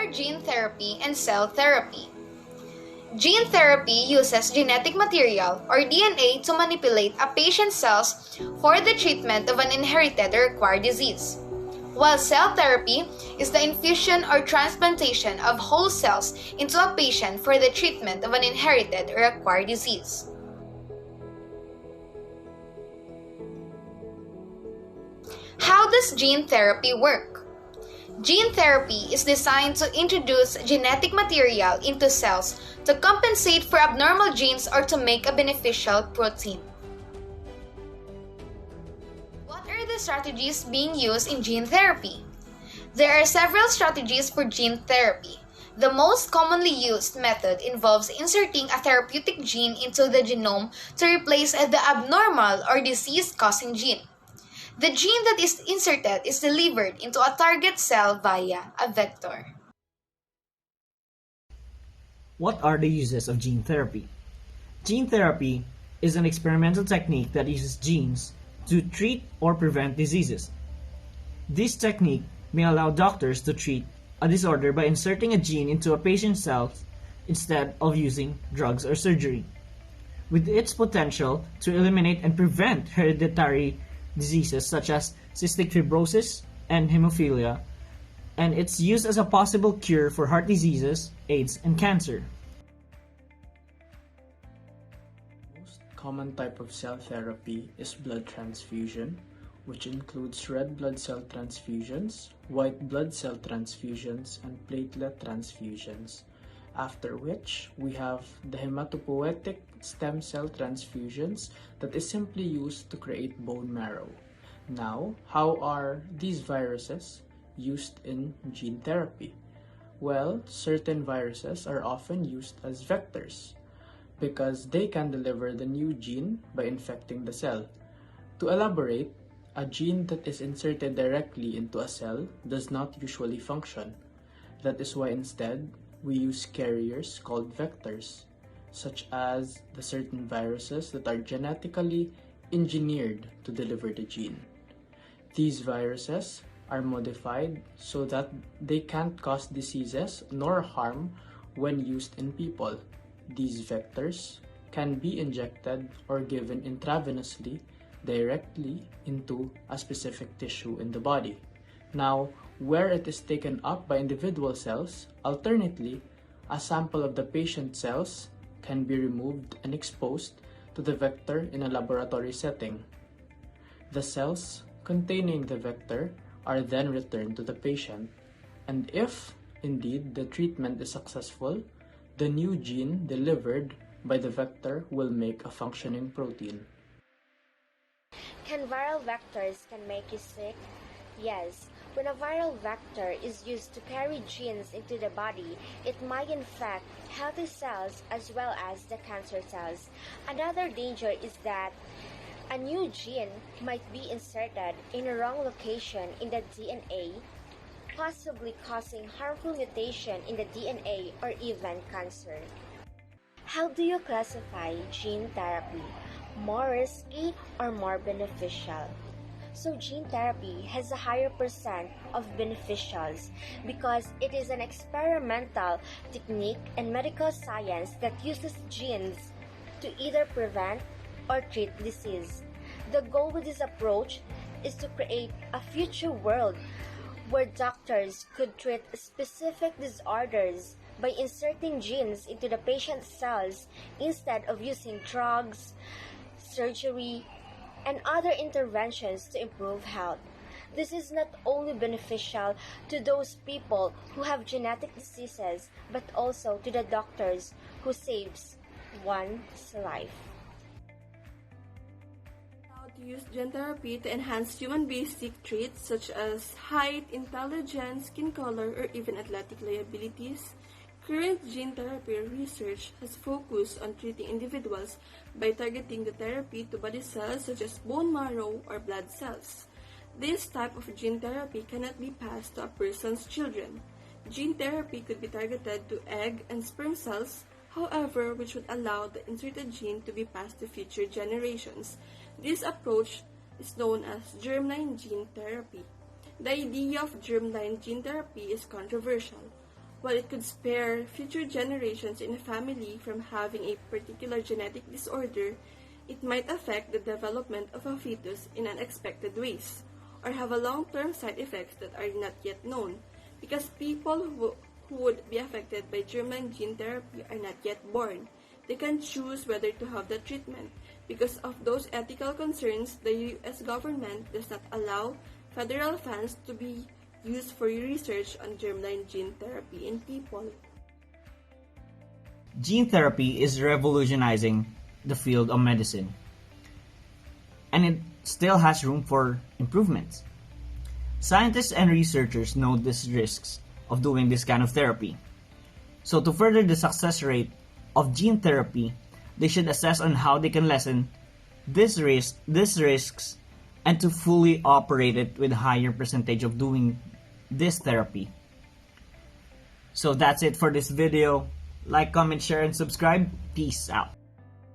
are gene therapy and cell therapy. Gene therapy uses genetic material or DNA to manipulate a patient's cells for the treatment of an inherited or acquired disease, while cell therapy is the infusion or transplantation of whole cells into a patient for the treatment of an inherited or acquired disease. How does gene therapy work? Gene therapy is designed to introduce genetic material into cells to compensate for abnormal genes or to make a beneficial protein. What are the strategies being used in gene therapy? There are several strategies for gene therapy. The most commonly used method involves inserting a therapeutic gene into the genome to replace the abnormal or disease-causing gene. The gene that is inserted is delivered into a target cell via a vector. What are the uses of gene therapy? Gene therapy is an experimental technique that uses genes to treat or prevent diseases. This technique may allow doctors to treat a disorder by inserting a gene into a patient's cells instead of using drugs or surgery. With its potential to eliminate and prevent hereditary diseases such as cystic fibrosis and hemophilia, and its use as a possible cure for heart diseases, AIDS, and cancer. The most common type of cell therapy is blood transfusion, which includes red blood cell transfusions, white blood cell transfusions, and platelet transfusions. After which, we have the hematopoietic stem cell transfusions that is simply used to create bone marrow. Now, how are these viruses used in gene therapy? Well, certain viruses are often used as vectors because they can deliver the new gene by infecting the cell. To elaborate, a gene that is inserted directly into a cell does not usually function. That is why instead, we use carriers called vectors, such as the certain viruses that are genetically engineered to deliver the gene. These viruses are modified so that they can't cause diseases nor harm when used in people. These vectors can be injected or given intravenously directly into a specific tissue in the body. Now, where it is taken up by individual cells, alternately, a sample of the patient cells can be removed and exposed to the vector in a laboratory setting. The cells containing the vector are then returned to the patient, and if indeed the treatment is successful, the new gene delivered by the vector will make a functioning protein. Can viral vectors make you sick? Yes. When a viral vector is used to carry genes into the body, it might infect healthy cells as well as the cancer cells. Another danger is that a new gene might be inserted in a wrong location in the DNA, possibly causing harmful mutation in the DNA or even cancer. How do you classify gene therapy? More risky or more beneficial? So gene therapy has a higher percent of beneficials because it is an experimental technique in medical science that uses genes to either prevent or treat disease. The goal with this approach is to create a future world where doctors could treat specific disorders by inserting genes into the patient's cells instead of using drugs, surgery, and other interventions to improve health. This is not only beneficial to those people who have genetic diseases, but also to the doctors who saves one's life. How to use gene therapy to enhance human basic traits such as height, intelligence, skin color, or even athletic abilities. Current gene therapy research has focused on treating individuals by targeting the therapy to body cells such as bone marrow or blood cells. This type of gene therapy cannot be passed to a person's children. Gene therapy could be targeted to egg and sperm cells, however, which would allow the inserted gene to be passed to future generations. This approach is known as germline gene therapy. The idea of germline gene therapy is controversial. While it could spare future generations in a family from having a particular genetic disorder, it might affect the development of a fetus in unexpected ways, or have a long-term side effects that are not yet known, because people who would be affected by germline gene therapy are not yet born. They can choose whether to have the treatment. Because of those ethical concerns, the US government does not allow federal funds to be used for research on germline gene therapy in people. Gene therapy is revolutionizing the field of medicine, and it still has room for improvements. Scientists and researchers know these risks of doing this kind of therapy. So to further the success rate of gene therapy, they should assess on how they can lessen these risks and to fully operate it with a higher percentage of doing this therapy. So that's it for this video. Like, comment, share, and subscribe. Peace out.